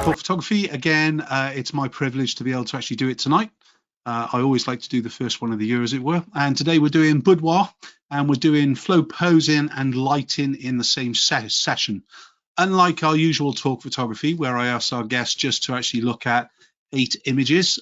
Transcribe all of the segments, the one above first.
Talk Photography. Again, it's my privilege to be able to actually do it tonight. I always like to do the first one of the year, as it were. And today we're doing Boudoir, and we're doing flow posing and lighting in the same session. Unlike our usual talk photography, where I ask our guests just to actually look at 8 images,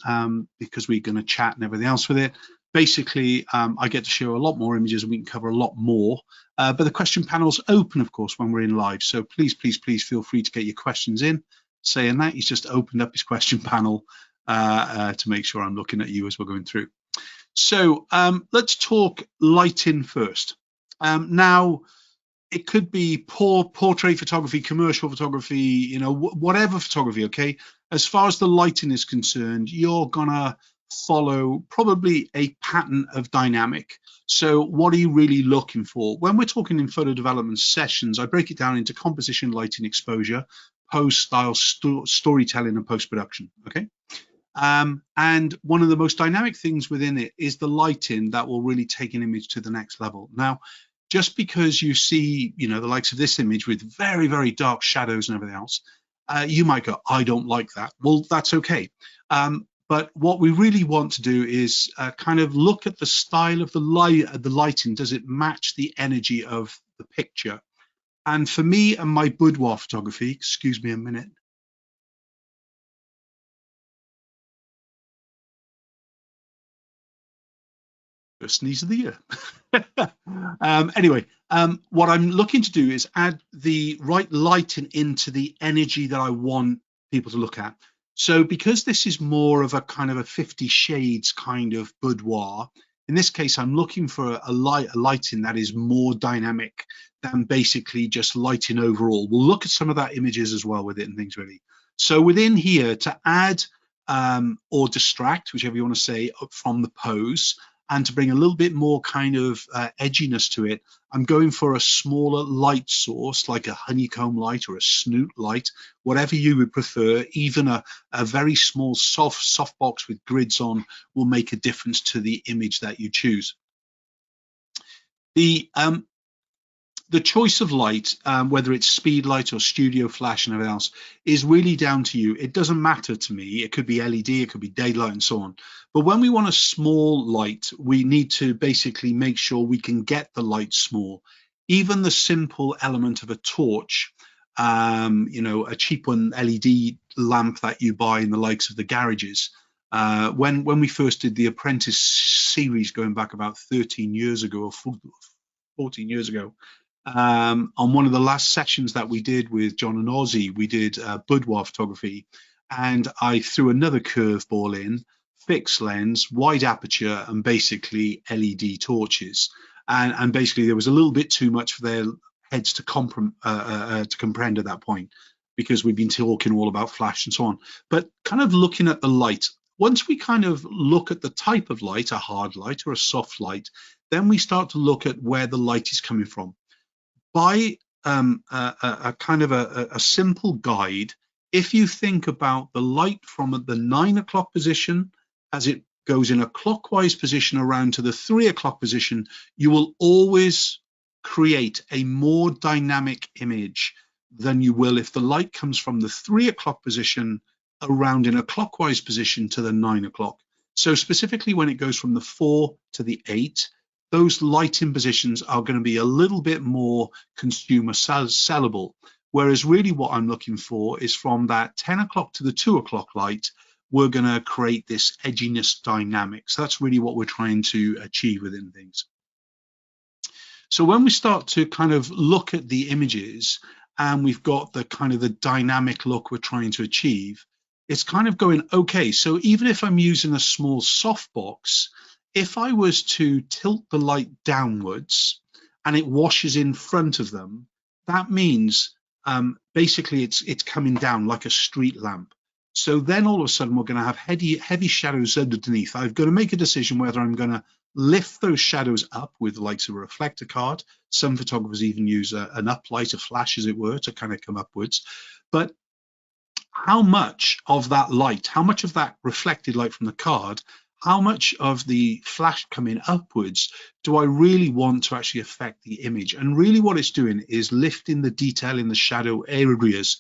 because we're going to chat and everything else with it. Basically, I get to show a lot more images and we can cover a lot more. But the question panel's open, of course, when we're in live. So please, please, please feel free to get your questions in. Saying that, he's just opened up his question panel to make sure I'm looking at you as we're going through. So let's talk lighting first. Now, it could be portrait photography, commercial photography, you know, whatever photography, okay? As far as the lighting is concerned, you're gonna follow probably a pattern of dynamic. So what are you really looking for? When we're talking in photo development sessions, I break it down into composition, lighting, exposure, pose, style, storytelling, and post-production, okay? And one of the most dynamic things within it is the lighting that will really take an image to the next level. Now, just because you see, you know, the likes of this image with very, very dark shadows and everything else, you might go, I don't like that. Well, that's okay. But what we really want to do is kind of look at the style of the lighting. Does it match the energy of the picture? And for me and my boudoir photography, excuse me a minute. First sneeze of the year. Anyway, what I'm looking to do is add the right lighting into the energy that I want people to look at. So because this is more of a kind of a 50 shades kind of boudoir, in this case, I'm looking for a lighting that is more dynamic than basically just lighting overall. We'll look at some of that images as well with it and things really. So within here, to add or distract, whichever you want to say, from the pose, and to bring a little bit more kind of edginess to it, I'm going for a smaller light source, like a honeycomb light or a snoot light, whatever you would prefer. Even a very small soft box with grids on will make a difference to the image that you choose. The choice of light, whether it's speed light or studio flash and everything else, is really down to you. It doesn't matter to me. It could be LED, it could be daylight and so on. But when we want a small light, we need to basically make sure we can get the light small. Even the simple element of a torch, you know, a cheap one LED lamp that you buy in the likes of the garages. When we first did the Apprentice series going back about 13 years ago or 14 years ago, on one of the last sessions that we did with John and Ozzy, we did boudoir photography, and I threw another curveball in, fixed lens, wide aperture, and basically LED torches. And basically there was a little bit too much for their heads to comprehend at that point, because we've been talking all about flash and so on. But kind of looking at the light, once we kind of look at the type of light, a hard light or a soft light, then we start to look at where the light is coming from. By a kind of a simple guide, if you think about the light from the 9 o'clock position as it goes in a clockwise position around to the 3 o'clock position, you will always create a more dynamic image than you will if the light comes from the 3 o'clock position around in a clockwise position to the 9 o'clock. So specifically when it goes from the 4 to the 8, those lighting positions are going to be a little bit more consumer sellable. Whereas really what I'm looking for is from that 10 o'clock to the 2 o'clock light, we're going to create this edginess dynamic. So that's really what we're trying to achieve within things. So when we start to kind of look at the images and we've got the kind of the dynamic look we're trying to achieve, it's kind of going, okay, so even if I'm using a small softbox, if I was to tilt the light downwards and it washes in front of them, that means basically it's coming down like a street lamp. So then all of a sudden we're going to have heavy shadows underneath. I've got to make a decision whether I'm going to lift those shadows up with the likes of a reflector card. Some photographers even use an uplight, a flash as it were, to kind of come upwards. But how much of that light, how much of that reflected light from the card, how much of the flash coming upwards do I really want to actually affect the image? And really what it's doing is lifting the detail in the shadow areas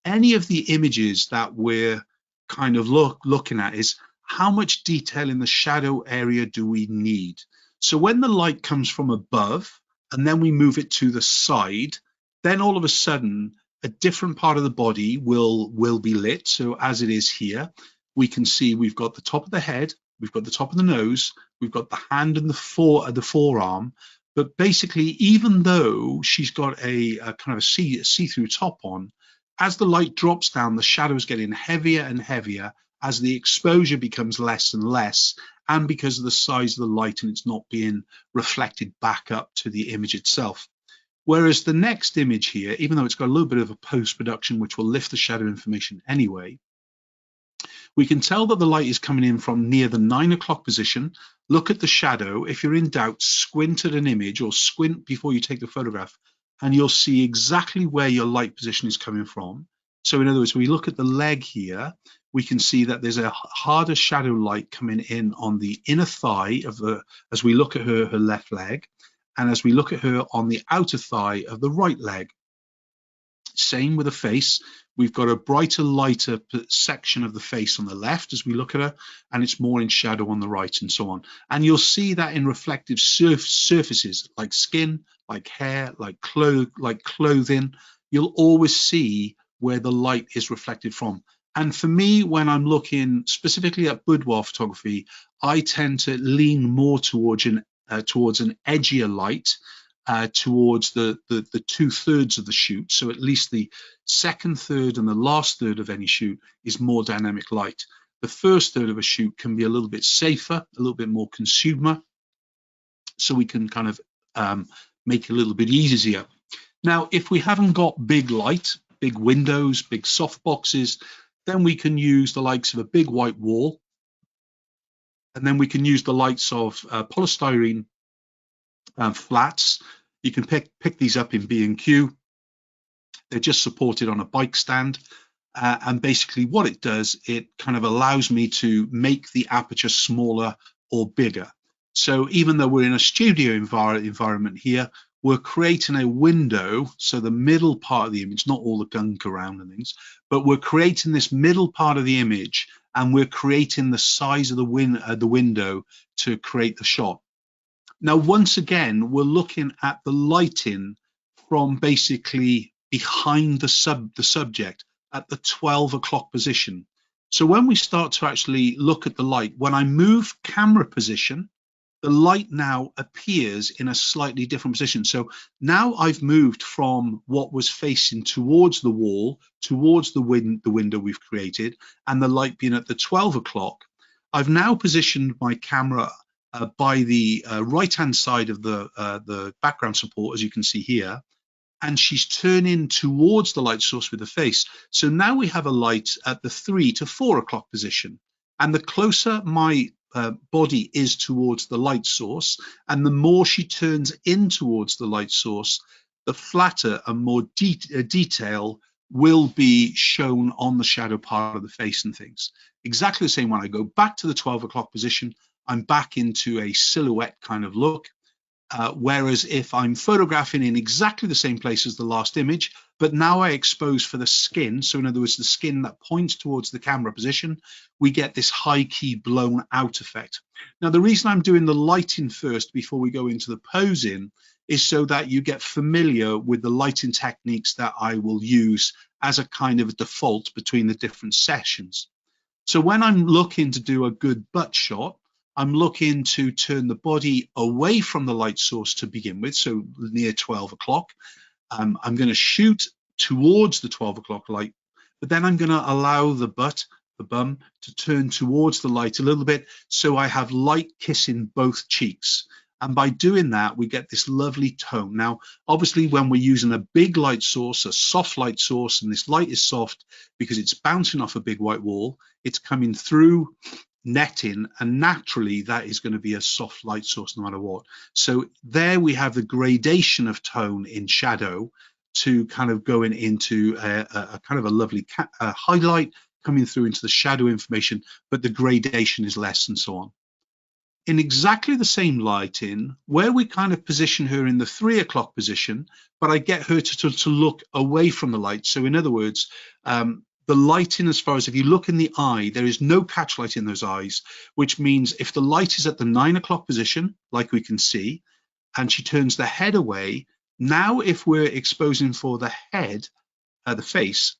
any of the images that we're kind of looking at is how much detail in the shadow area do we need. So when the light comes from above and then we move it to the side, then all of a sudden a different part of the body will be lit. So as it is here, we can see we've got the top of the head, we've got the top of the nose, we've got the hand and the forearm. But basically, even though she's got a kind of a see-through top on, as the light drops down, the shadows getting heavier and heavier as the exposure becomes less and less, and because of the size of the light and it's not being reflected back up to the image itself. Whereas the next image here, even though it's got a little bit of a post-production, which will lift the shadow information anyway, we can tell that the light is coming in from near the 9 o'clock position. Look at the shadow. If you're in doubt, squint at an image or squint before you take the photograph, and you'll see exactly where your light position is coming from. So in other words, we look at the leg here, we can see that there's a harder shadow light coming in on the inner thigh of the, as we look at her left leg, and as we look at her on the outer thigh of the right leg. Same with the face. We've got a brighter, lighter section of the face on the left as we look at her, and it's more in shadow on the right, and so on. And you'll see that in reflective surfaces like skin, like hair, like clothing. You'll always see where the light is reflected from. And for me, when I'm looking specifically at boudoir photography, I tend to lean more towards an edgier light, towards the 2/3 of the shoot. So at least the second third and the last third of any shoot is more dynamic light. The first third of a shoot can be a little bit safer, a little bit more consumer, so we can kind of make it a little bit easier. Now, if we haven't got big light, big windows, big soft boxes, then we can use the likes of a big white wall, and then we can use the likes of polystyrene flats. You can pick these up in B&Q. They're just supported on a bike stand. And basically what it does, it kind of allows me to make the aperture smaller or bigger. So even though we're in a studio environment here, we're creating a window. So the middle part of the image, not all the gunk around and things, but we're creating this middle part of the image, and we're creating the size of the window to create the shot. Now, once again, we're looking at the lighting from basically behind the subject at the 12 o'clock position. So when we start to actually look at the light, when I move camera position, the light now appears in a slightly different position. So now I've moved from what was facing towards the wall, towards the window we've created, and the light being at the 12 o'clock. I've now positioned my camera by the right-hand side of the background support, as you can see here, and she's turning towards the light source with the face. So now we have a light at the 3 to 4 o'clock position. And the closer my body is towards the light source, and the more she turns in towards the light source, the flatter and more detail will be shown on the shadow part of the face and things. Exactly the same when I go back to the 12 o'clock position, I'm back into a silhouette kind of look. Whereas if I'm photographing in exactly the same place as the last image, but now I expose for the skin, so in other words, the skin that points towards the camera position, we get this high key blown out effect. Now, the reason I'm doing the lighting first before we go into the posing is so that you get familiar with the lighting techniques that I will use as a kind of a default between the different sessions. So when I'm looking to do a good butt shot, I'm looking to turn the body away from the light source to begin with, so near 12 o'clock. I'm going to shoot towards the 12 o'clock light, but then I'm going to allow the butt, the bum, to turn towards the light a little bit, so I have light kissing both cheeks. And by doing that, we get this lovely tone. Now, obviously, when we're using a big light source, a soft light source, and this light is soft because it's bouncing off a big white wall, it's coming through netting, and naturally that is going to be a soft light source no matter what. So there we have the gradation of tone in shadow to kind of going into a kind of a lovely highlight coming through into the shadow information, but the gradation is less and so on. in exactly the same lighting, where we kind of position her in the 3 o'clock position, but I get her to look away from the light. So in other words, the lighting, as far as if you look in the eye, there is no catch light in those eyes, which means if the light is at the 9 o'clock position, like we can see, and she turns the head away, now if we're exposing for the head, the face,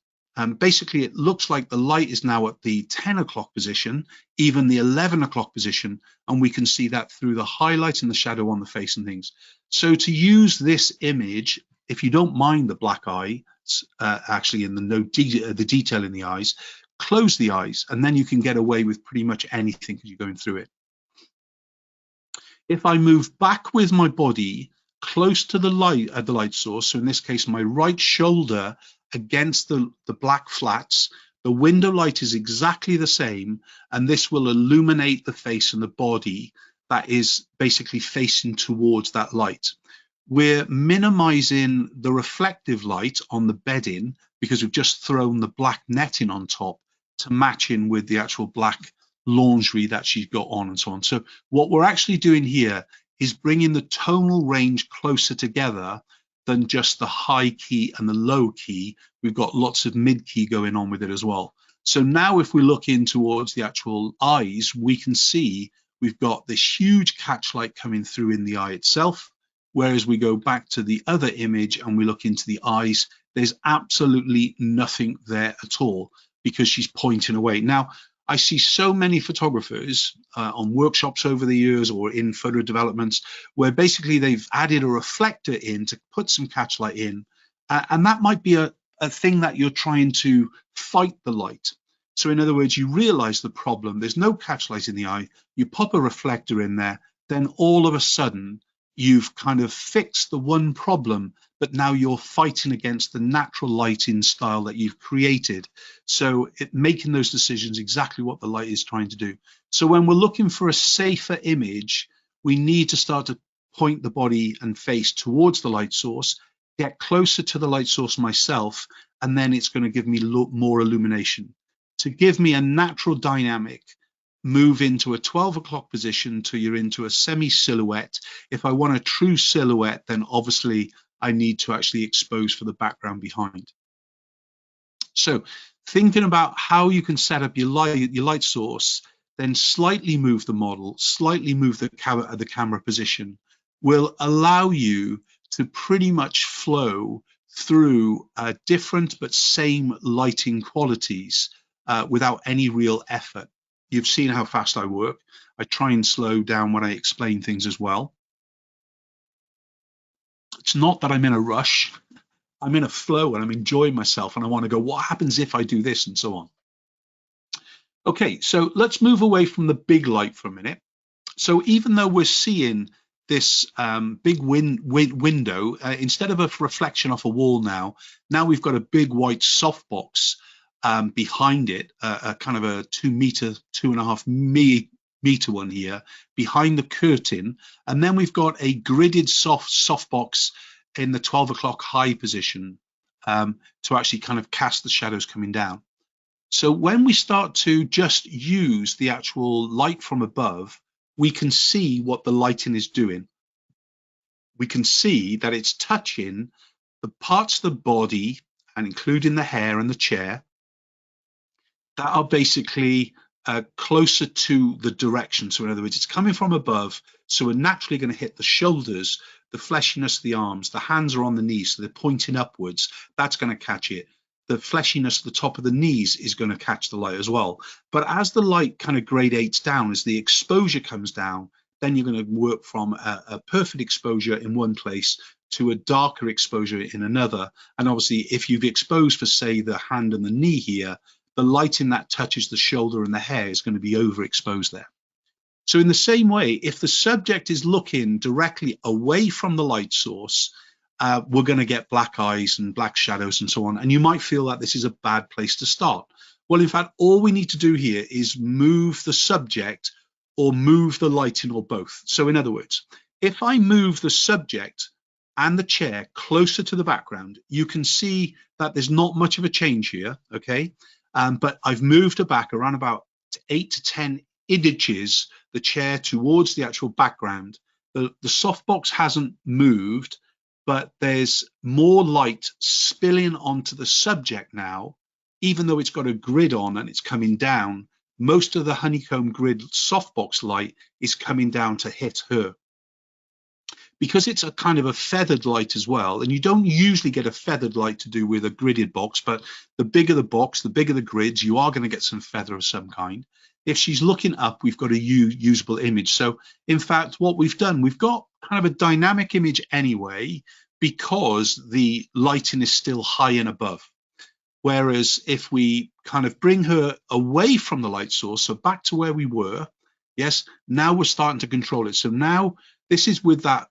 basically it looks like the light is now at the 10 o'clock position, even the 11 o'clock position, and we can see that through the highlight and the shadow on the face and things. So to use this image, if you don't mind the black eye, actually in the detail in the eyes, close the eyes, and then you can get away with pretty much anything because you're going through it. If I move back with my body close to the light source, so in this case my right shoulder against the black flats, the window light is exactly the same, and this will illuminate the face and the body that is basically facing towards that light. We're minimizing the reflective light on the bedding because we've just thrown the black netting on top to match in with the actual black lingerie that she's got on and so on. So what we're actually doing here is bringing the tonal range closer together than just the high key and the low key. We've got lots of mid key going on with it as well. So now if we look in towards the actual eyes, we can see we've got this huge catch light coming through in the eye itself. Whereas we go back to the other image and we look into the eyes, there's absolutely nothing there at all because she's pointing away. Now, I see so many photographers on workshops over the years or in photo developments where basically they've added a reflector in to put some catch light in. And that might be a thing that you're trying to fight the light. So in other words, you realize the problem, there's no catch light in the eye, you pop a reflector in there, then all of a sudden you've kind of fixed the one problem, but now you're fighting against the natural lighting style that you've created. So making those decisions exactly what the light is trying to do. So when we're looking for a safer image, we need to start to point the body and face towards the light source, get closer to the light source myself, and then it's going to give me more illumination. To give me a natural dynamic, move into a 12 o'clock position till you're into a semi-silhouette. If I want a true silhouette, then obviously I need to actually expose for the background behind. So thinking about how you can set up your light source, then slightly move the model, slightly move the camera position, will allow you to pretty much flow through different but same lighting qualities without any real effort. You've seen how fast I work. I try and slow down when I explain things as well. It's not that I'm in a rush. I'm in a flow and I'm enjoying myself and I want to go, what happens if I do this and so on. Okay, so let's move away from the big light for a minute. So even though we're seeing this big window, instead of a reflection off a wall now we've got a big white softbox behind it, a kind of a 2.5 meter one here behind the curtain, and then we've got a gridded softbox in the 12 o'clock high position to actually kind of cast the shadows coming down. So when we start to just use the actual light from above, we can see what the lighting is doing. We can see that it's touching the parts of the body and including the hair and the chair that are basically closer to the direction. So in other words, it's coming from above, so we're naturally going to hit the shoulders, the fleshiness of the arms, the hands are on the knees, so they're pointing upwards. That's going to catch it. The fleshiness at the top of the knees is going to catch the light as well. But as the light kind of gradates down, as the exposure comes down, then you're going to work from a perfect exposure in one place to a darker exposure in another. And obviously, if you've exposed for, say, the hand and the knee here, the lighting that touches the shoulder and the hair is going to be overexposed there. So in the same way, if the subject is looking directly away from the light source, we're going to get black eyes and black shadows and so on. And you might feel that this is a bad place to start. Well, in fact, all we need to do here is move the subject or move the lighting or both. So in other words, if I move the subject and the chair closer to the background, you can see that there's not much of a change here, okay? But I've moved her back around about 8 to 10 edges the chair towards the actual background. The softbox hasn't moved, but there's more light spilling onto the subject now, even though it's got a grid on and it's coming down. Most of the honeycomb grid softbox light is coming down to hit her. Because it's a kind of a feathered light as well, and you don't usually get a feathered light to do with a gridded box, but the bigger the box, the bigger the grids, you are going to get some feather of some kind. If she's looking up, we've got a usable image. So in fact, what we've done, we've got kind of a dynamic image anyway, because the lighting is still high and above. Whereas if we kind of bring her away from the light source, so back to where we were, yes, now we're starting to control it. So now this is with that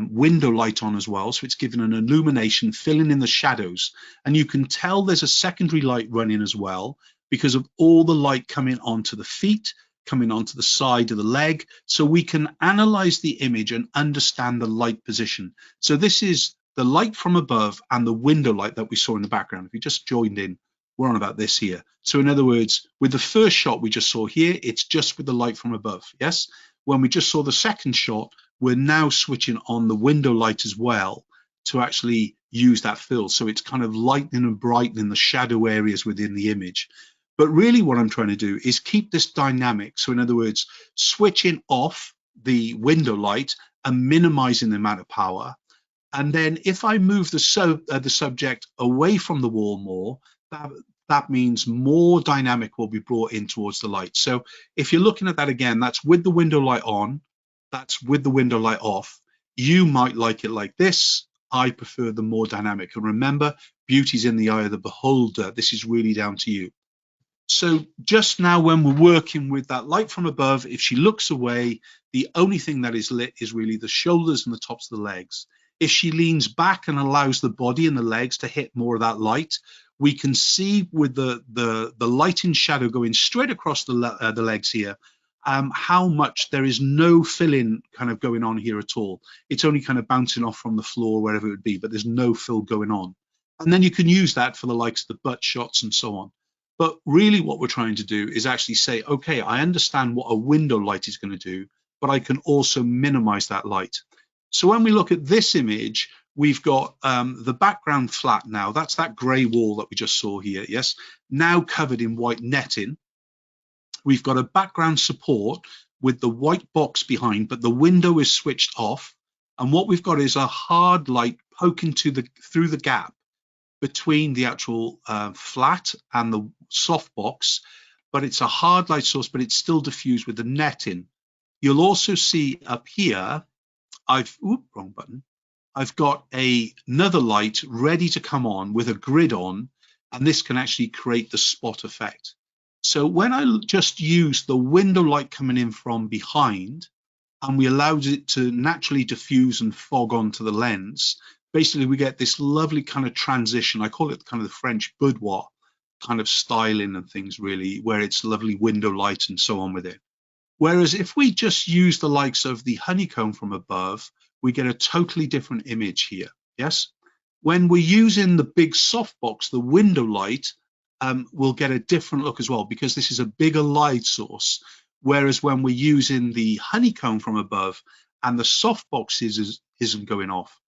window light on as well, so it's given an illumination, filling in the shadows, and you can tell there's a secondary light running as well because of all the light coming onto the feet, coming onto the side of the leg, so we can analyze the image and understand the light position. So this is the light from above and the window light that we saw in the background. If you just joined in, we're on about this here. So in other words, with the first shot we just saw here, it's just with the light from above. Yes, when we just saw the second shot, we're now switching on the window light as well to actually use that fill. So it's kind of lightening and brightening the shadow areas within the image. But really what I'm trying to do is keep this dynamic. So in other words, switching off the window light and minimizing the amount of power. And then if I move the subject away from the wall more, that means more dynamic will be brought in towards the light. So if you're looking at that again, that's with the window light on, that's with the window light off. You might like it like this. I prefer the more dynamic. And remember, beauty's in the eye of the beholder. This is really down to you. So just now when we're working with that light from above, if she looks away, the only thing that is lit is really the shoulders and the tops of the legs. If she leans back and allows the body and the legs to hit more of that light, we can see with the light and shadow going straight across the legs here, how much there is no fill-in kind of going on here at all. It's only kind of bouncing off from the floor, wherever it would be, but there's no fill going on. And then you can use that for the likes of the butt shots and so on. But really what we're trying to do is actually say, okay, I understand what a window light is going to do, but I can also minimize that light. So when we look at this image, we've got the background flat now. That's that gray wall that we just saw here, yes, now covered in white netting. We've got a background support with the white box behind, but the window is switched off. And what we've got is a hard light poking through the gap between the actual flat and the soft box, but it's a hard light source, but it's still diffused with the netting. You'll also see up here, wrong button. I've got another light ready to come on with a grid on, and this can actually create the spot effect. So when I just use the window light coming in from behind, and we allowed it to naturally diffuse and fog onto the lens, basically we get this lovely kind of transition. I call it kind of the French boudoir kind of styling and things, really, where it's lovely window light and so on with it. Whereas if we just use the likes of the honeycomb from above, we get a totally different image here. Yes, when we're using the big softbox, the window light, we'll get a different look as well, because this is a bigger light source. Whereas when we're using the honeycomb from above and the softbox isn't going off,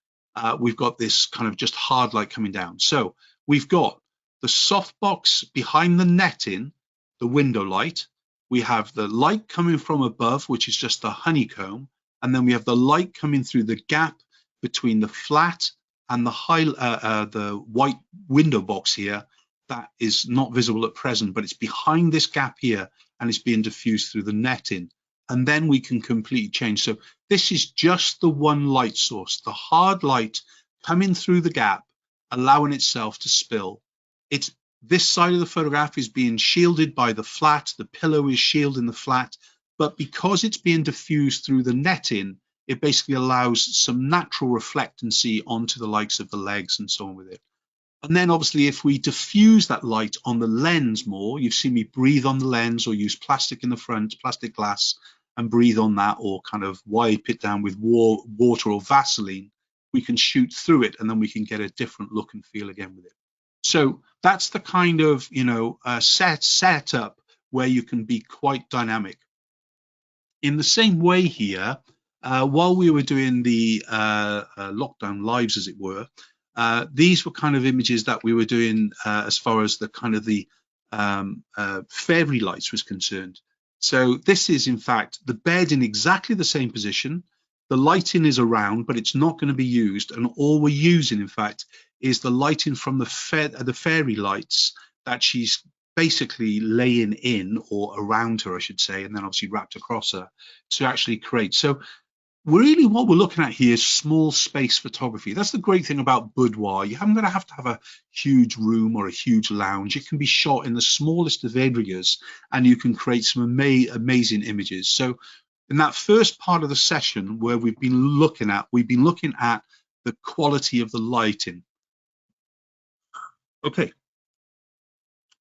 we've got this kind of just hard light coming down. So we've got the softbox behind the netting, the window light. We have the light coming from above, which is just the honeycomb. And then we have the light coming through the gap between the flat and the white window box here. That is not visible at present, but it's behind this gap here and it's being diffused through the netting. And then we can completely change. So this is just the one light source, the hard light coming through the gap, allowing itself to spill. This side of the photograph is being shielded by the flat. The pillow is shielding the flat, but because it's being diffused through the netting, it basically allows some natural reflectancy onto the likes of the legs and so on with it. And then obviously if we diffuse that light on the lens more, you've seen me breathe on the lens or use plastic in the front, plastic glass, and breathe on that, or kind of wipe it down with water or Vaseline, we can shoot through it and then we can get a different look and feel again with it. So that's the kind of, setup where you can be quite dynamic. In the same way here, while we were doing the lockdown lives, as it were, these were kind of images that we were doing as far as the kind of the fairy lights was concerned. So this is in fact the bed in exactly the same position. The lighting is around, but it's not going to be used, and all we're using in fact is the lighting from the fairy lights that she's basically laying in, or around her I should say, and then obviously wrapped across her to actually create. So really what we're looking at here is small space photography. That's the great thing about boudoir. You haven't got to have a huge room or a huge lounge. It can be shot in the smallest of areas and you can create some amazing images. So in that first part of the session where we've been looking at the quality of the lighting. Okay,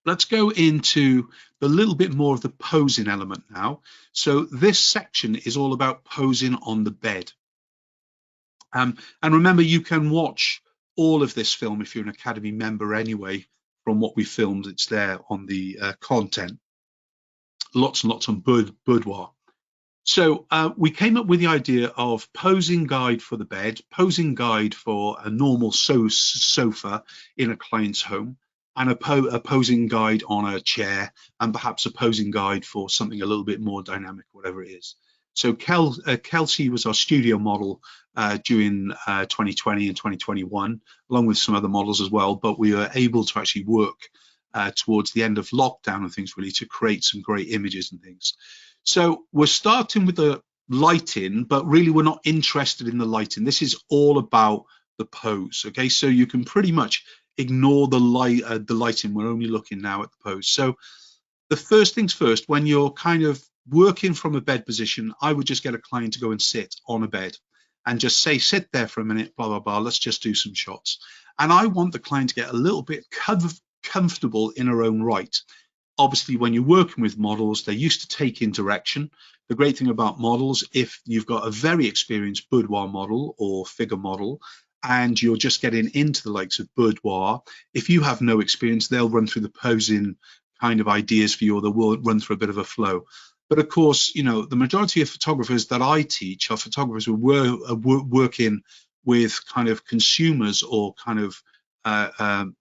let's go into a little bit more of the posing element now. So this section is all about posing on the bed. And remember, you can watch all of this film if you're an Academy member anyway, from what we filmed. It's there on the content. Lots and lots on boudoir. So we came up with the idea of posing guide for the bed, posing guide for a normal sofa in a client's home, and a posing guide on a chair, and perhaps a posing guide for something a little bit more dynamic, whatever it is. So Kelsey was our studio model during 2020 and 2021, along with some other models as well, but we were able to actually work towards the end of lockdown and things really to create some great images and things. So we're starting with the lighting, but really we're not interested in the lighting. This is all about the pose. Okay, so you can pretty much ignore the lighting. We're only looking now at the pose. So the first things first, when you're kind of working from a bed position, I would just get a client to go and sit on a bed and just say, sit there for a minute, blah, blah, blah. Let's just do some shots. And I want the client to get a little bit comfortable in her own right. Obviously, when you're working with models, they're used to taking direction. The great thing about models, if you've got a very experienced boudoir model or figure model, and you're just getting into the likes of boudoir, if you have no experience, they'll run through the posing kind of ideas for you, or they'll run through a bit of a flow. But of course, you know, the majority of photographers that I teach are photographers who are working with kind of consumers or kind of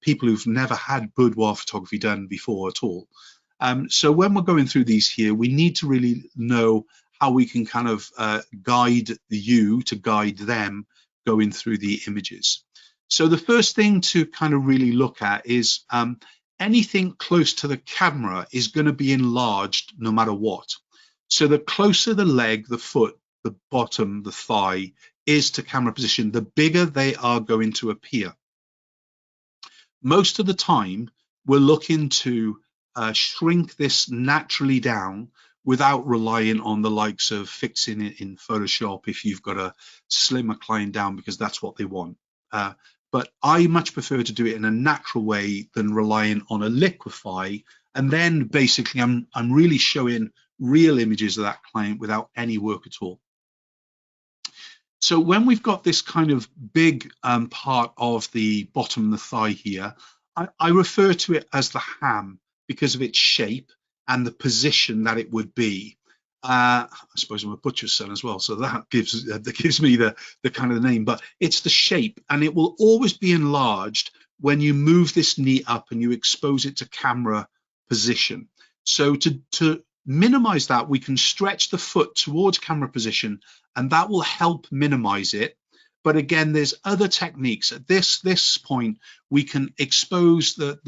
people who've never had boudoir photography done before at all. So when we're going through these here, we need to really know how we can kind of guide you to guide them going through the images. So the first thing to kind of really look at is anything close to the camera is going to be enlarged no matter what. So the closer the leg, the foot, the bottom, the thigh is to camera position, the bigger they are going to appear. Most of the time, we're looking to shrink this naturally down without relying on the likes of fixing it in Photoshop if you've got to slim a client down because that's what they want. But I much prefer to do it in a natural way than relying on a liquefy. And then basically I'm really showing real images of that client without any work at all. So when we've got this kind of big part of the bottom of the thigh here, I refer to it as the ham because of its shape and the position that it would be. I suppose I'm a butcher's son as well, so that gives me the kind of the name, but it's the shape, and it will always be enlarged when you move this knee up and you expose it to camera position. So to minimize that, we can stretch the foot towards camera position, and that will help minimize it. But again, there's other techniques. At this point, we can expose the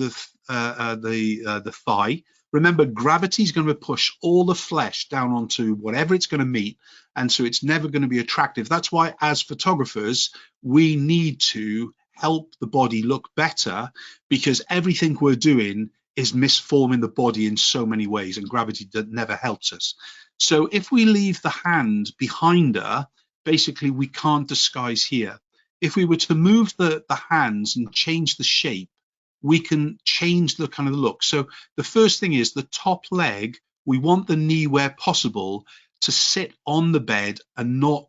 thigh. Remember, gravity is going to push all the flesh down onto whatever it's going to meet, and so it's never going to be attractive. That's why, as photographers, we need to help the body look better, because everything we're doing is misforming the body in so many ways, and gravity never helps us. So if we leave the hand behind her, basically we can't disguise here. If we were to move the hands and change the shape, we can change the kind of look. So the first thing is the top leg, we want the knee where possible to sit on the bed and not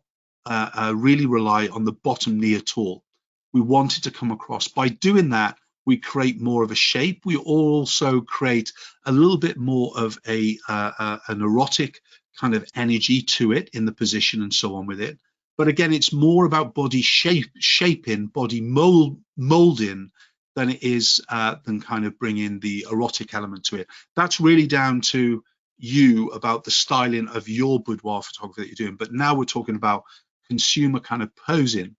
really rely on the bottom knee at all. We want it to come across. By doing that, we create more of a shape. We also create a little bit more of an erotic kind of energy to it in the position and so on with it. But again, it's more about body shaping, body molding than it is than kind of bringing the erotic element to it. That's really down to you about the styling of your boudoir photography that you're doing. But now we're talking about consumer kind of posing.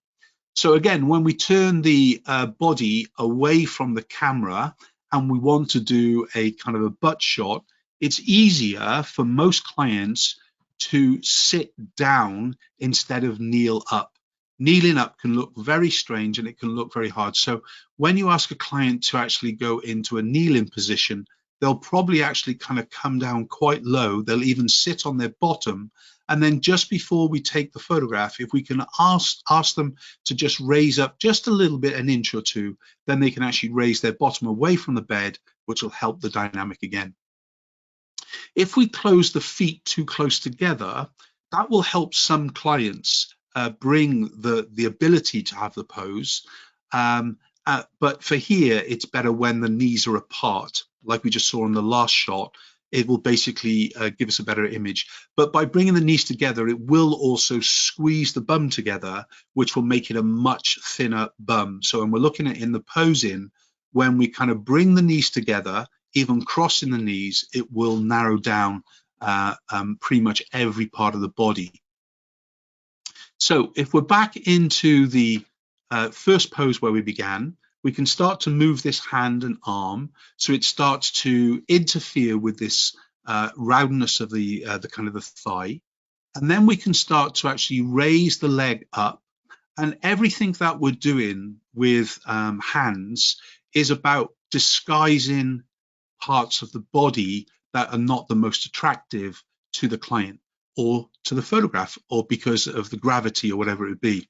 So again, when we turn the body away from the camera and we want to do a kind of a butt shot, it's easier for most clients to sit down instead of kneel up. Kneeling up can look very strange and it can look very hard. So when you ask a client to actually go into a kneeling position, they'll probably actually kind of come down quite low. They'll even sit on their bottom. And then just before we take the photograph, if we can ask them to just raise up just a little bit, an inch or two, then they can actually raise their bottom away from the bed, which will help the dynamic again. If we close the feet too close together, that will help some clients bring the ability to have the pose. But for here, it's better when the knees are apart, like we just saw in the last shot. It will basically give us a better image. But by bringing the knees together, it will also squeeze the bum together, which will make it a much thinner bum. So when we're looking at in the posing, when we kind of bring the knees together, even crossing the knees, it will narrow down pretty much every part of the body. So if we're back into the first pose where we began, we can start to move this hand and arm so it starts to interfere with this roundness of the kind of the thigh. And then we can start to actually raise the leg up. And everything that we're doing with hands is about disguising parts of the body that are not the most attractive to the client or to the photograph, or because of the gravity or whatever it would be.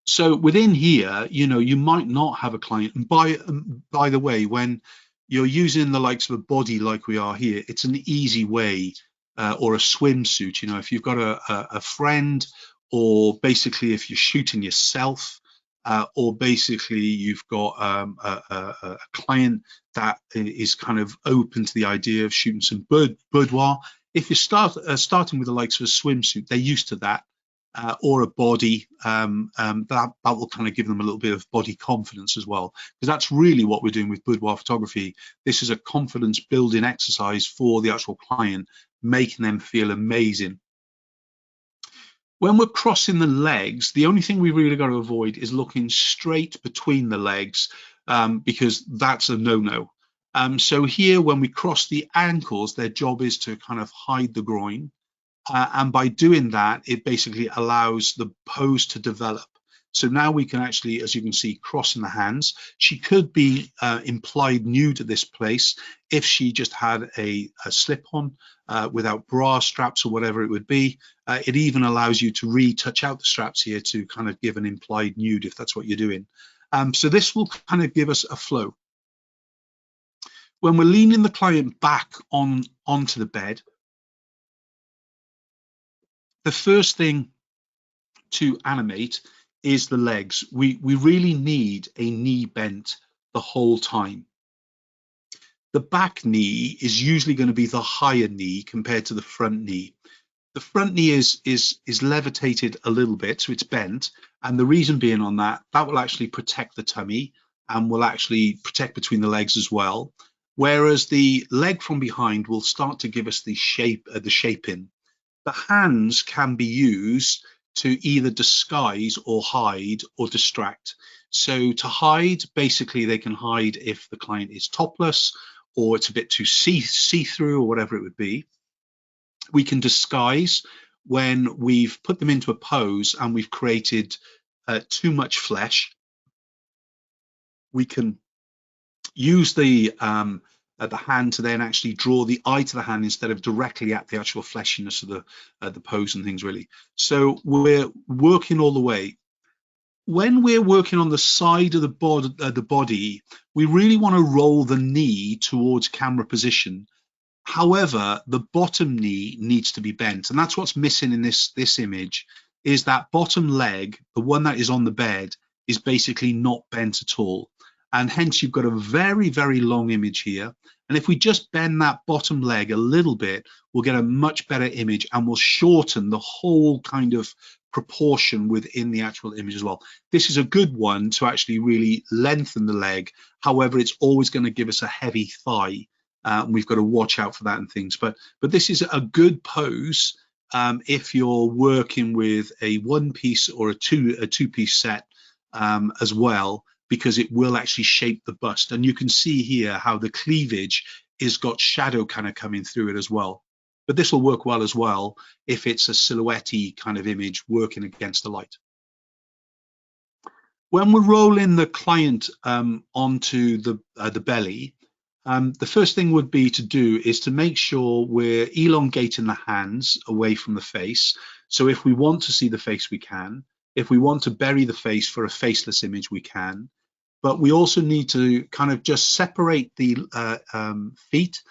So within here, you know, you might not have a client. And by the way, when you're using the likes of a body like we are here, it's an easy way, or a swimsuit. You know, if you've got a friend, or basically if you're shooting yourself, or basically you've got a client that is kind of open to the idea of shooting some boudoir. If you starting with the likes of a swimsuit, they're used to that, or a body, that will kind of give them a little bit of body confidence as well, because that's really what we're doing with boudoir photography. This is a confidence building exercise for the actual client, making them feel amazing. When we're crossing the legs, the only thing we really got to avoid is looking straight between the legs, because that's a no-no. So here, when we cross the ankles, their job is to kind of hide the groin. And by doing that, it basically allows the pose to develop. So now we can actually, as you can see, crossing the hands. She could be implied nude at this place if she just had a slip-on without bra straps or whatever it would be. It even allows you to retouch out the straps here to kind of give an implied nude if that's what you're doing. So this will kind of give us a flow. When we're leaning the client back onto the bed, the first thing to animate is the legs. We really need a knee bent the whole time. The back knee is usually going to be the higher knee compared to the front knee. The front knee is levitated a little bit, so it's bent, and the reason being on that will actually protect the tummy and will actually protect between the legs as well. Whereas the leg from behind will start to give us the shape, the shaping. The hands can be used to either disguise or hide or distract. So to hide, basically they can hide if the client is topless or it's a bit too see-through or whatever it would be. We can disguise when we've put them into a pose and we've created too much flesh. We can use the hand to then actually draw the eye to the hand instead of directly at the actual fleshiness of the pose and things, really. So we're working all the way. When we're working on the side of the body, we really want to roll the knee towards camera position. However, the bottom knee needs to be bent, and that's what's missing in this image, is that bottom leg, the one that is on the bed, is basically not bent at all. and hence you've got a very, very long image here. And if we just bend that bottom leg a little bit, we'll get a much better image, and we'll shorten the whole kind of proportion within the actual image as well. This is a good one to actually really lengthen the leg. However, it's always going to give us a heavy thigh. We've got to watch out for that and things. But this is a good pose if you're working with a one-piece or a two-piece set as well, because it will actually shape the bust. And you can see here how the cleavage is got shadow kind of coming through it as well. But this will work well as well if it's a silhouette-y kind of image working against the light. When we're rolling the client onto the belly, the first thing would be to do is to make sure we're elongating the hands away from the face. So if we want to see the face, we can. If we want to bury the face for a faceless image, we can. But we also need to kind of just separate the feet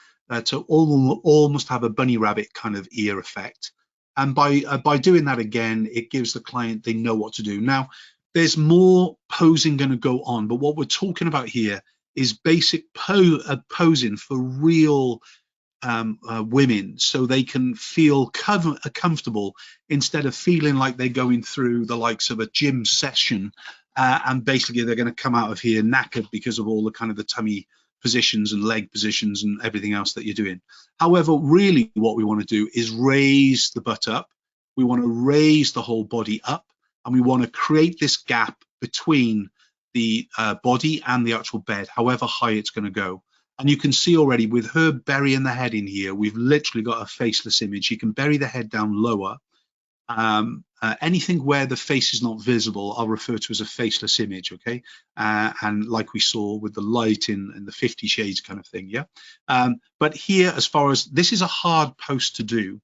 to almost have a bunny rabbit kind of ear effect. And by doing that again, it gives the client, they know what to do. Now, there's more posing going to go on, but what we're talking about here is basic posing for real women, so they can feel comfortable instead of feeling like they're going through the likes of a gym session and basically they're going to come out of here knackered because of all the kind of the tummy positions and leg positions and everything else that you're doing. However, really what we want to do is raise the butt up. We want to raise the whole body up, and we want to create this gap between the body and the actual bed, however high it's going to go. And you can see already with her burying the head in here, we've literally got a faceless image. You can bury the head down lower. Anything where the face is not visible, I'll refer to as a faceless image, okay? And like we saw with the light in the 50 Shades kind of thing, yeah? But here, as far as, this is a hard pose to do.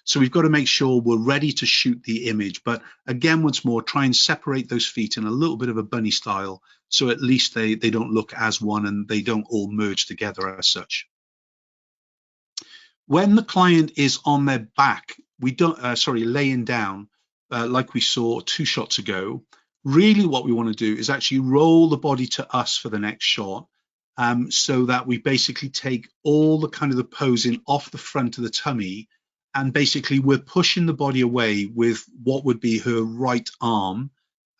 So we've got to make sure we're ready to shoot the image. But again, once more, try and separate those feet in a little bit of a bunny style, so at least they don't look as one and they don't all merge together as such. When the client is on their back, we don't, laying down, like we saw 2 shots ago, really what we want to do is actually roll the body to us for the next shot. So that we basically take all the kind of the posing off the front of the tummy, and basically we're pushing the body away with what would be her right arm,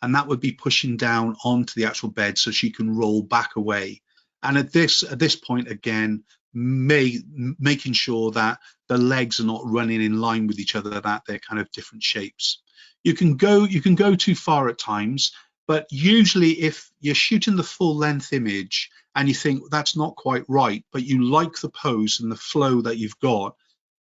and that would be pushing down onto the actual bed so she can roll back away. And at this point, again, making sure that the legs are not running in line with each other, that they're kind of different shapes. You can go too far at times, but usually if you're shooting the full length image and you think that's not quite right, but you like the pose and the flow that you've got,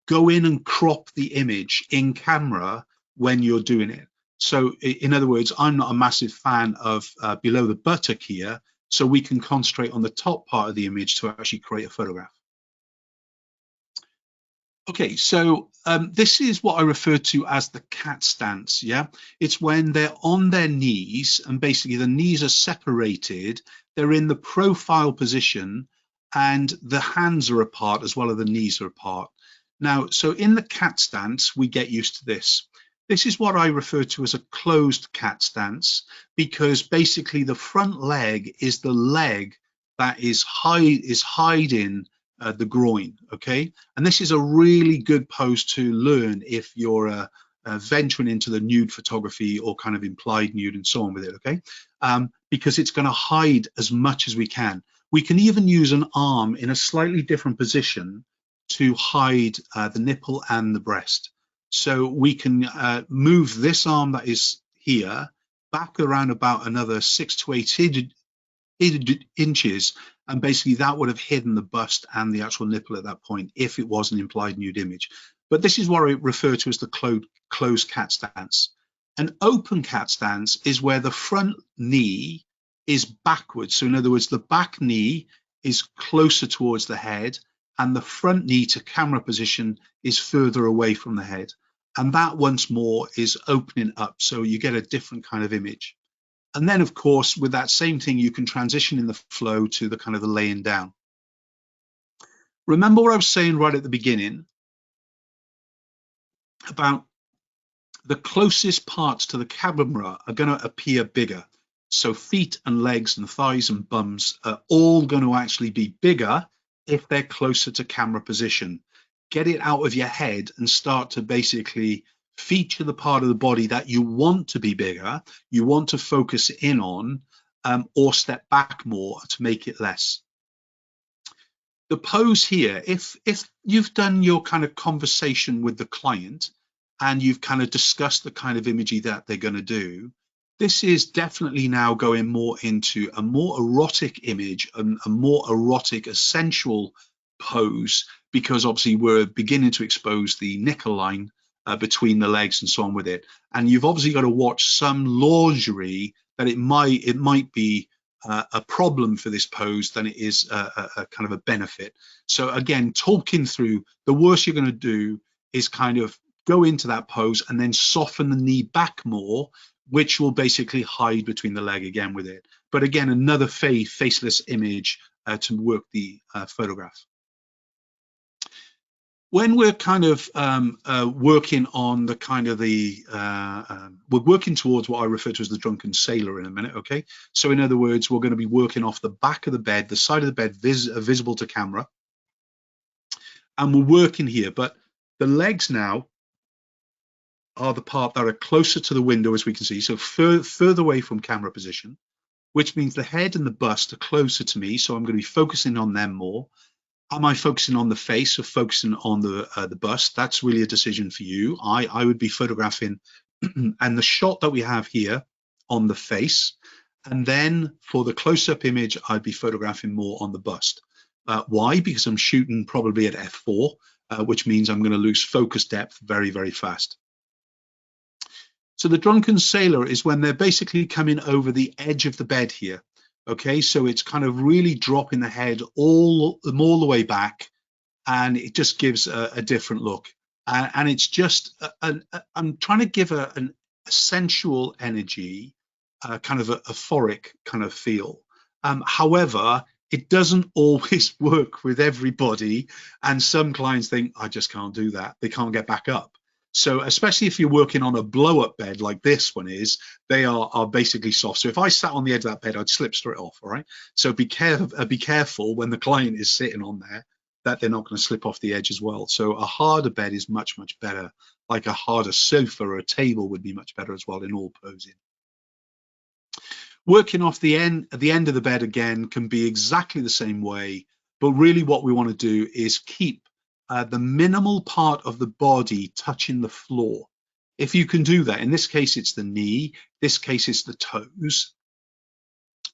go in and crop the image in camera when you're doing it. So in other words, I'm not a massive fan of below the buttock here, so we can concentrate on the top part of the image to actually create a photograph. Okay, so this is what I refer to as the cat stance, yeah? It's when they're on their knees and basically the knees are separated, they're in the profile position and the hands are apart as well as the knees are apart. Now, so in the cat stance, we get used to this. This is what I refer to as a closed cat stance, because basically the front leg is the leg that is hiding the groin, okay? And this is a really good pose to learn if you're venturing into the nude photography or kind of implied nude and so on with it, okay? Because it's going to hide as much as we can. We can even use an arm in a slightly different position to hide the nipple and the breast. So we can move this arm that is here back around about another 6 to 8 inches, and basically that would have hidden the bust and the actual nipple at that point if it was an implied nude image. But this is what I refer to as the closed cat stance. An open cat stance is where the front knee is backwards. So in other words, the back knee is closer towards the head and the front knee to camera position is further away from the head. And that once more is opening up, so you get a different kind of image. And then, of course, with that same thing, you can transition in the flow to the kind of the laying down. Remember what I was saying right at the beginning about the closest parts to the camera are going to appear bigger. So feet and legs and thighs and bums are all going to actually be bigger if they're closer to camera position. Get it out of your head and start to basically feature the part of the body that you want to be bigger, you want to focus in on, or step back more to make it less. The pose here, if you've done your kind of conversation with the client and you've kind of discussed the kind of imagery that they're going to do, this is definitely now going more into a more erotic image and a more erotic, a sensual pose, because obviously we're beginning to expose the knicker line between the legs and so on with it. And you've obviously got to watch some lingerie that it might be a problem for this pose than it is a kind of a benefit. So again, talking through, the worst you're going to do is kind of go into that pose and then soften the knee back more, which will basically hide between the leg again with it. But again, another faceless image to work the photograph. When we're kind of working on the kind of we're working towards what I refer to as the drunken sailor in a minute, okay? So in other words, we're going to be working off the back of the bed, the side of the bed visible to camera, and we're working here, but the legs now are the part that are closer to the window, as we can see, so further away from camera position, which means the head and the bust are closer to me, so I'm going to be focusing on them more. Am I focusing on the face or focusing on the bust? That's really a decision for you. I would be photographing and the shot that we have here on the face, and then for the close-up image, I'd be photographing more on the bust. Why? Because I'm shooting probably at f4, which means I'm going to lose focus depth very, very fast. So the drunken sailor is when they're basically coming over the edge of the bed here. Okay, so it's kind of really dropping the head all the way back, and it just gives a different look. And it's just, I'm trying to give a sensual energy, kind of a euphoric kind of feel. However, it doesn't always work with everybody, and some clients think, I just can't do that. They can't get back up. So especially if you're working on a blow-up bed like this one is, they are basically soft. So if I sat on the edge of that bed, I'd slip straight off. All right. So be careful when the client is sitting on there that they're not going to slip off the edge as well. So a harder bed is much, much better. Like a harder sofa or a table would be much better as well in all posing. Working off the end of the bed again can be exactly the same way, but really what we want to do is keep the minimal part of the body touching the floor. If you can do that, in this case it's the knee, this case it's the toes,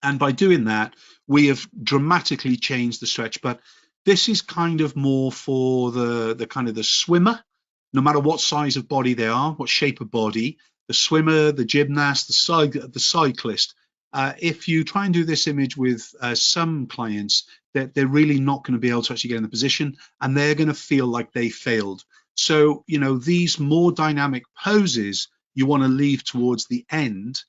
and by doing that we have dramatically changed the stretch. But this is kind of more for the kind of the swimmer, no matter what size of body they are, what shape of body, the swimmer, the gymnast, the cyclist. If you try and do this image with some clients, they're really not going to be able to actually get in the position, and they're going to feel like they failed. So, you know, these more dynamic poses you want to leave towards the end,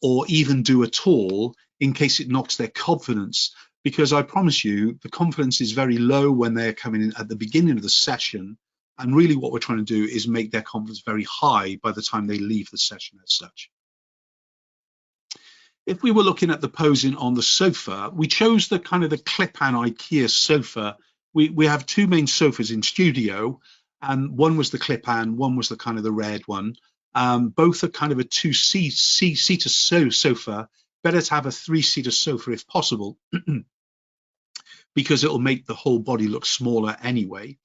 or even do at all in case it knocks their confidence. Because I promise you, the confidence is very low when they're coming in at the beginning of the session. And really what we're trying to do is make their confidence very high by the time they leave the session as such. If we were looking at the posing on the sofa, we chose the kind of the clip-on IKEA sofa. We have two main sofas in studio, and one was the clip-on, one was the kind of the red one. Both are kind of a two-seater sofa. Better to have a three-seater sofa if possible, because it'll make the whole body look smaller anyway.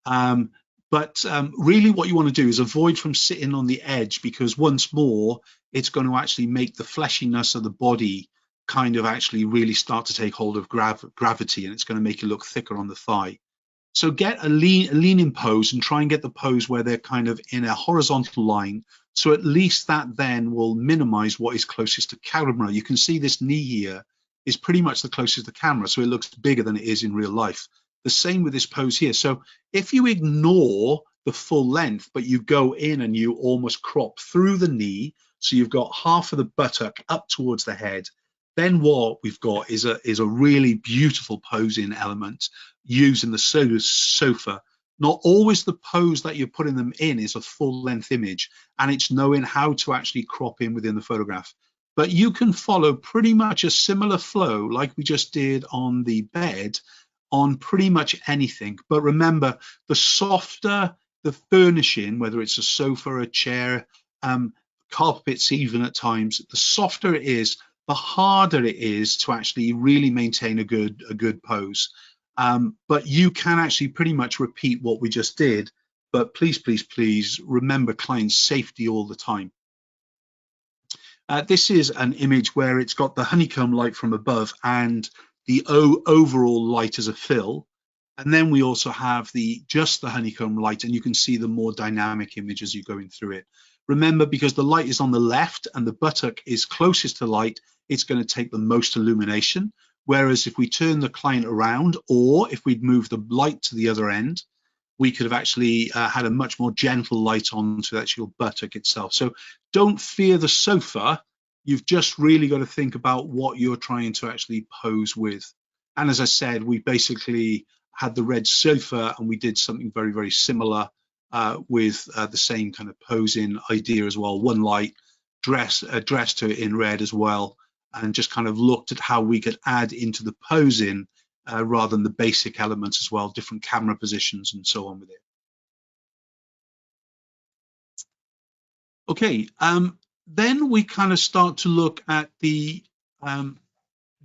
But really what you want to do is avoid from sitting on the edge, because once more, it's going to actually make the fleshiness of the body kind of actually really start to take hold of gravity, and it's going to make it look thicker on the thigh. So get a leaning pose and try and get the pose where they're kind of in a horizontal line. So at least that then will minimize what is closest to camera. You can see this knee here is pretty much the closest to camera, so it looks bigger than it is in real life. The same with this pose here. So if you ignore the full length, but you go in and you almost crop through the knee, so you've got half of the buttock up towards the head, then what we've got is a really beautiful posing element using the sofa. Not always the pose that you're putting them in is a full length image, and it's knowing how to actually crop in within the photograph. but you can follow pretty much a similar flow like we just did on the bed on pretty much anything. But remember, the softer the furnishing, whether it's a sofa, a chair, carpets even at times, the softer it is, the harder it is to actually really maintain a good pose. But you can actually pretty much repeat what we just did. But please, please, please remember client safety all the time. This is an image where it's got the honeycomb light from above and the overall light as a fill. And then we also have just the honeycomb light, and you can see the more dynamic image as you're going through it. Remember, because the light is on the left and the buttock is closest to light, it's going to take the most illumination. Whereas if we turn the client around, or if we'd move the light to the other end, we could have actually had a much more gentle light onto the actual buttock itself. So don't fear the sofa. You've just really got to think about what you're trying to actually pose with. And as I said, we basically had the red sofa, and we did something very, very similar with the same kind of posing idea as well. One light, dressed to it in red as well, and just kind of looked at how we could add into the posing rather than the basic elements as well, different camera positions and so on with it. Okay, then we kind of start to look at the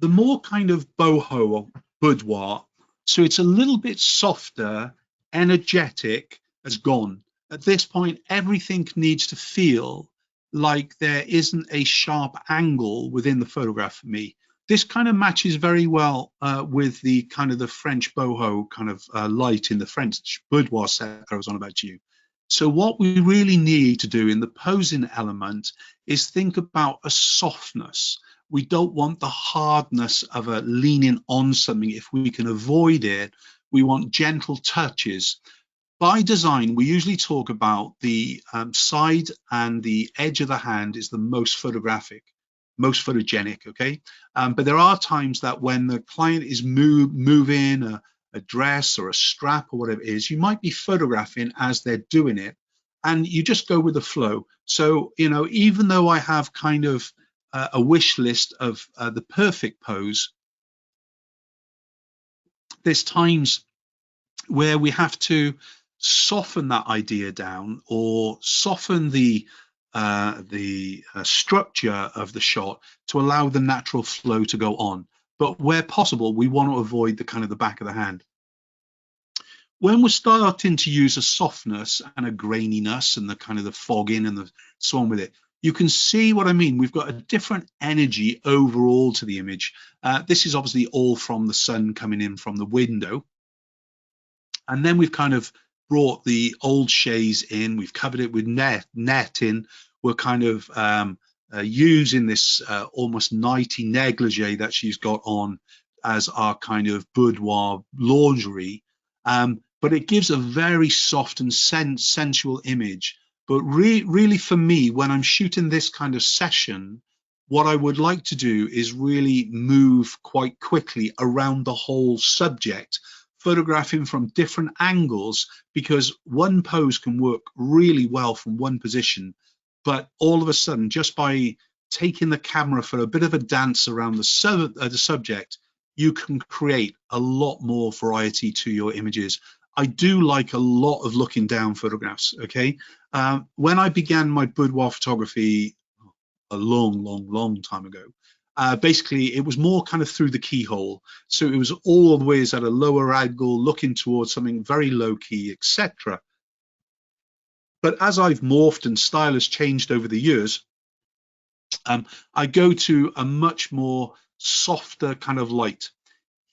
more kind of boho or boudoir. So it's a little bit softer, energetic, has gone. At this point, everything needs to feel like there isn't a sharp angle within the photograph for me. This kind of matches very well with the kind of the French boho kind of light in the French boudoir set I was on about you. So what we really need to do in the posing element is think about a softness. We don't want the hardness of a leaning on something. If we can avoid it, we want gentle touches. By design, we usually talk about the side and the edge of the hand is the most photographic, most photogenic, okay? But there are times that when the client is moving a dress or a strap or whatever it is, you might be photographing as they're doing it, and you just go with the flow. So, you know, even though I have kind of a wish list of the perfect pose, there's times where we have to soften that idea down or soften the structure of the shot to allow the natural flow to go on. But where possible, we want to avoid the kind of the back of the hand. When we're starting to use a softness and a graininess and the kind of the fogging and the so on with it, you can see what I mean. We've got a different energy overall to the image. This is obviously all from the sun coming in from the window. And then we've kind of brought the old chaise in, we've covered it with netting. We're kind of using this almost nighty negligee that she's got on as our kind of boudoir lingerie. But it gives a very soft and sensual image. But really for me, when I'm shooting this kind of session, what I would like to do is really move quite quickly around the whole subject, photographing from different angles, because one pose can work really well from one position, but all of a sudden, just by taking the camera for a bit of a dance around the subject, you can create a lot more variety to your images. I do like a lot of looking down photographs, okay? When I began my boudoir photography a long time ago, basically it was more kind of through the keyhole. So it was always at a lower angle, looking towards something very low key, etc. But as I've morphed and style has changed over the years, I go to a much more softer kind of light.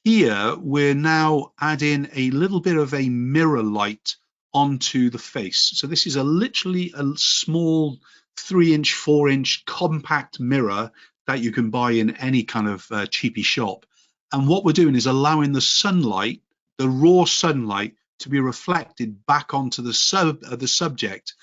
Here, we're now adding a little bit of a mirror light onto the face. So this is literally a small 3-inch, 4-inch compact mirror that you can buy in any kind of cheapy shop. And what we're doing is allowing the sunlight, the raw sunlight, to be reflected back onto the subject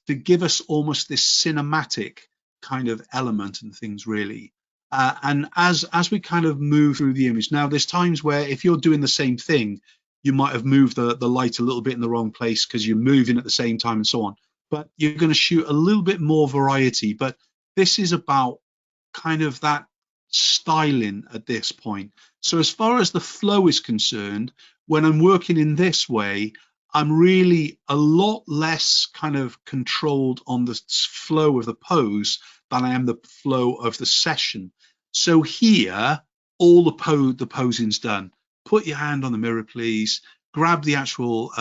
to give us almost this cinematic kind of element and things, really. And as we kind of move through the image, now there's times where if you're doing the same thing, you might have moved the light a little bit in the wrong place because you're moving at the same time and so on. But you're going to shoot a little bit more variety. But this is about kind of that styling at this point. So as far as the flow is concerned, when I'm working in this way, I'm really a lot less kind of controlled on the flow of the pose than I am the flow of the session. So here, all the posing's done. Put your hand on the mirror, please. Grab the actual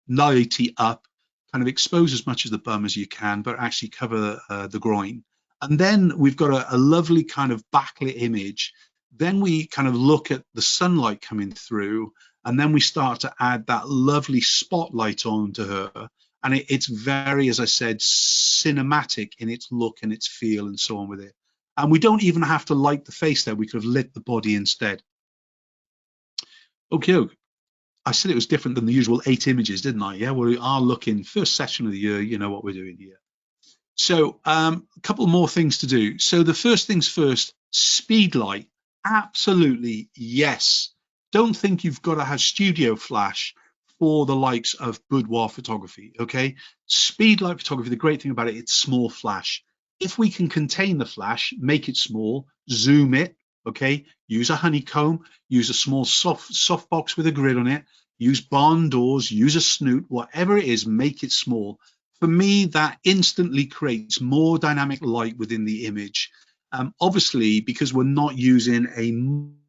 nightie up, kind of expose as much of the bum as you can, but actually cover the groin. And then we've got a lovely kind of backlit image. Then we kind of look at the sunlight coming through, and then we start to add that lovely spotlight onto her. And it's very, as I said, cinematic in its look and its feel and so on with it. And we don't even have to light the face there. We could have lit the body instead. Okay, I said it was different than the usual 8 images, didn't I? Yeah, we are looking first session of the year. You know what we're doing here. So a couple more things to do. So the first things first, speed light. Absolutely, yes. Don't think you've got to have studio flash for the likes of boudoir photography, okay? Speed light photography, the great thing about it, it's small flash. If we can contain the flash, make it small, zoom it, okay? Use a honeycomb, use a small soft box with a grid on it, use barn doors, use a snoot, whatever it is, make it small. For me, that instantly creates more dynamic light within the image. Obviously, because we're not using a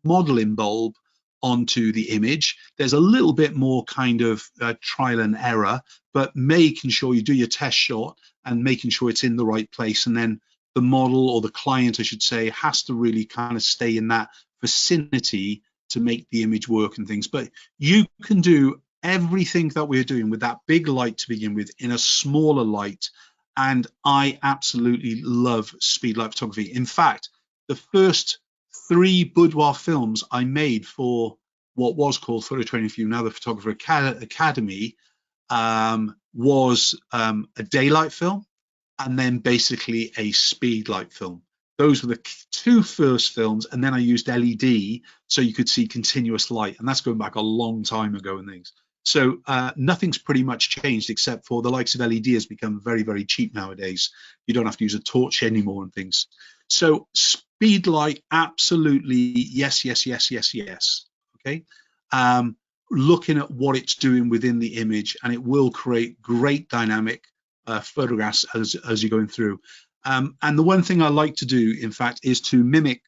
modeling bulb onto the image, there's a little bit more kind of trial and error, but making sure you do your test shot and making sure it's in the right place. And then the model, or the client, I should say, has to really kind of stay in that vicinity to make the image work and things. But you can do everything that we're doing with that big light to begin with in a smaller light. And I absolutely love speed light photography. In fact, the first 3 boudoir films I made for what was called Photo Training for You, now the Photographer Academy, was a daylight film and then basically a speed light film. Those were the 2 first films, and then I used LED so you could see continuous light, and that's going back a long time ago and things. So nothing's pretty much changed, except for the likes of LED has become very, very cheap nowadays. You don't have to use a torch anymore and things. So speed light, absolutely, yes, yes, yes, yes, yes. Okay. Looking at what it's doing within the image, and it will create great dynamic photographs as you're going through. And the one thing I like to do, in fact, is to mimic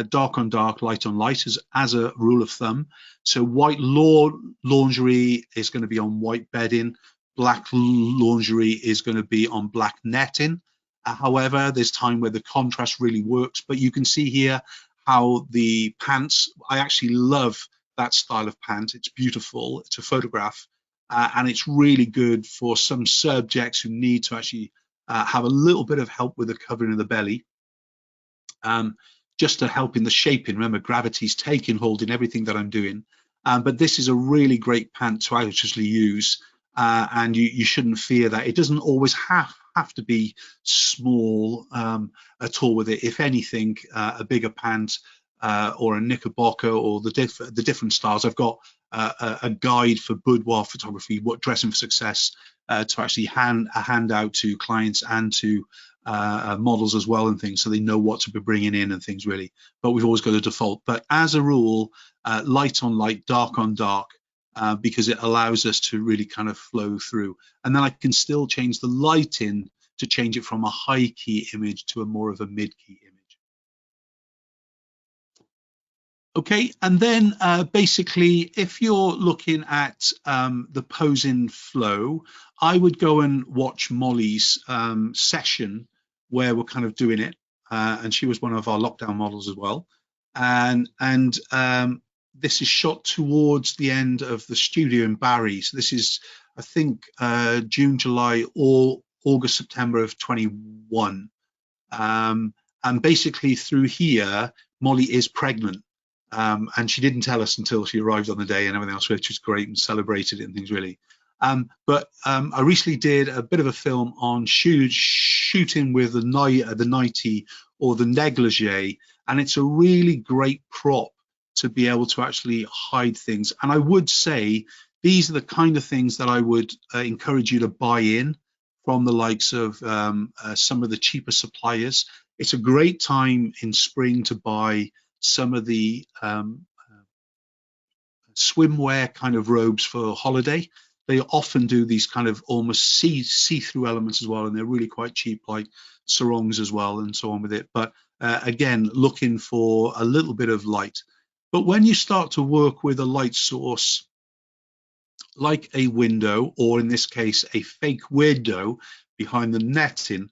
dark on dark, light on light as a rule of thumb. So white lingerie is going to be on white bedding, black lingerie is going to be on black netting. However, there's time where the contrast really works, but you can see here how the pants, I actually love that style of pant. It's beautiful to photograph, and it's really good for some subjects who need to actually have a little bit of help with the covering of the belly. Just to help in the shaping. Remember, gravity's taking hold in everything that I'm doing. But this is a really great pant to actually use, and you shouldn't fear that. It doesn't always have to be small at all with it. If anything, a bigger pant or a knickerbocker, or the different styles. I've got a guide for boudoir photography, what dressing for success, to actually hand out to clients and to models as well and things, so they know what to be bringing in and things really. But we've always got a default. But as a rule, light on light, dark on dark, because it allows us to really kind of flow through. And then I can still change the lighting to change it from a high key image to a more of a mid key image. Okay, and then basically, if you're looking at the posing flow, I would go and watch Molly's session where we're kind of doing it, and she was one of our lockdown models as well. And this is shot towards the end of the studio in Barry. So this is, I think, June, July, or August, September of 21. And basically through here, Molly is pregnant. And she didn't tell us until she arrived on the day and everything else, which was great, and celebrated it and things really. But I recently did a bit of a film on shooting with the nightie or the negligee, and it's a really great prop to be able to actually hide things. And I would say these are the kind of things that I would encourage you to buy in from the likes of some of the cheaper suppliers. It's a great time in spring to buy some of the swimwear kind of robes for holiday. They often do these kind of almost see-through elements as well, and they're really quite cheap, like sarongs as well, and so on with it. But again, looking for a little bit of light. But when you start to work with a light source, like a window, or in this case, a fake window behind the netting,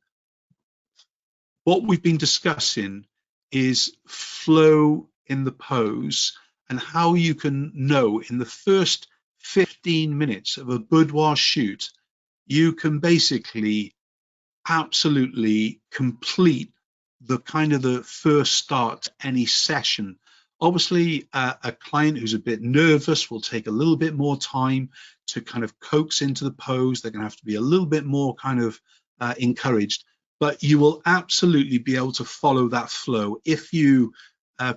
what we've been discussing is flow in the pose and how you can know in the first 15 minutes of a boudoir shoot, you can basically absolutely complete the kind of the first start to any session. Obviously, a client who's a bit nervous will take a little bit more time to kind of coax into the pose. They're going to have to be a little bit more kind of encouraged, but you will absolutely be able to follow that flow if you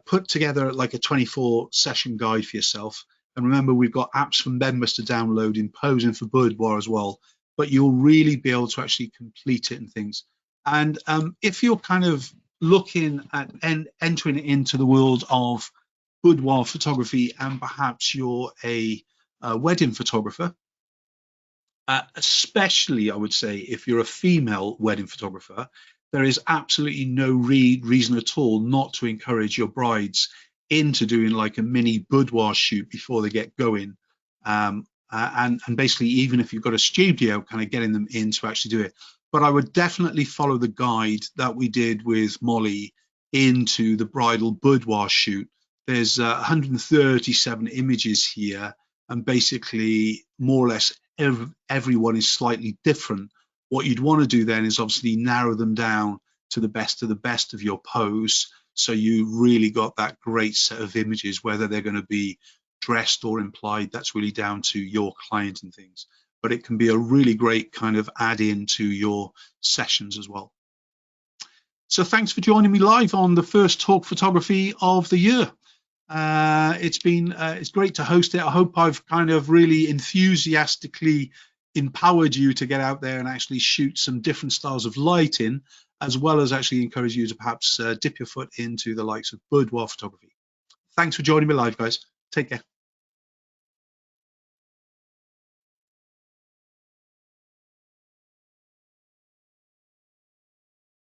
put together like a 24 session guide for yourself. And remember, we've got apps for members to download in posing for boudoir as well, but you'll really be able to actually complete it and things. And if you're kind of looking at entering into the world of boudoir photography, and perhaps you're a wedding photographer, especially I would say if you're a female wedding photographer, there is absolutely no reason at all not to encourage your brides into doing like a mini boudoir shoot before they get going. And basically, even if you've got a studio, kind of getting them in to actually do it. But I would definitely follow the guide that we did with Molly into the bridal boudoir shoot. There's 137 images here, and basically more or less everyone is slightly different. What you'd want to do then is obviously narrow them down to the best of your pose, so you really got that great set of images. Whether they're going to be dressed or implied, that's really down to your client and things, but it can be a really great kind of add-in to your sessions as well. So thanks for joining me live on the first talk photography of the year. It's great to host it. I hope I've kind of really enthusiastically empowered you to get out there and actually shoot some different styles of lighting, as well as actually encourage you to perhaps dip your foot into the likes of boudoir photography. Thanks for joining me live, guys. Take care.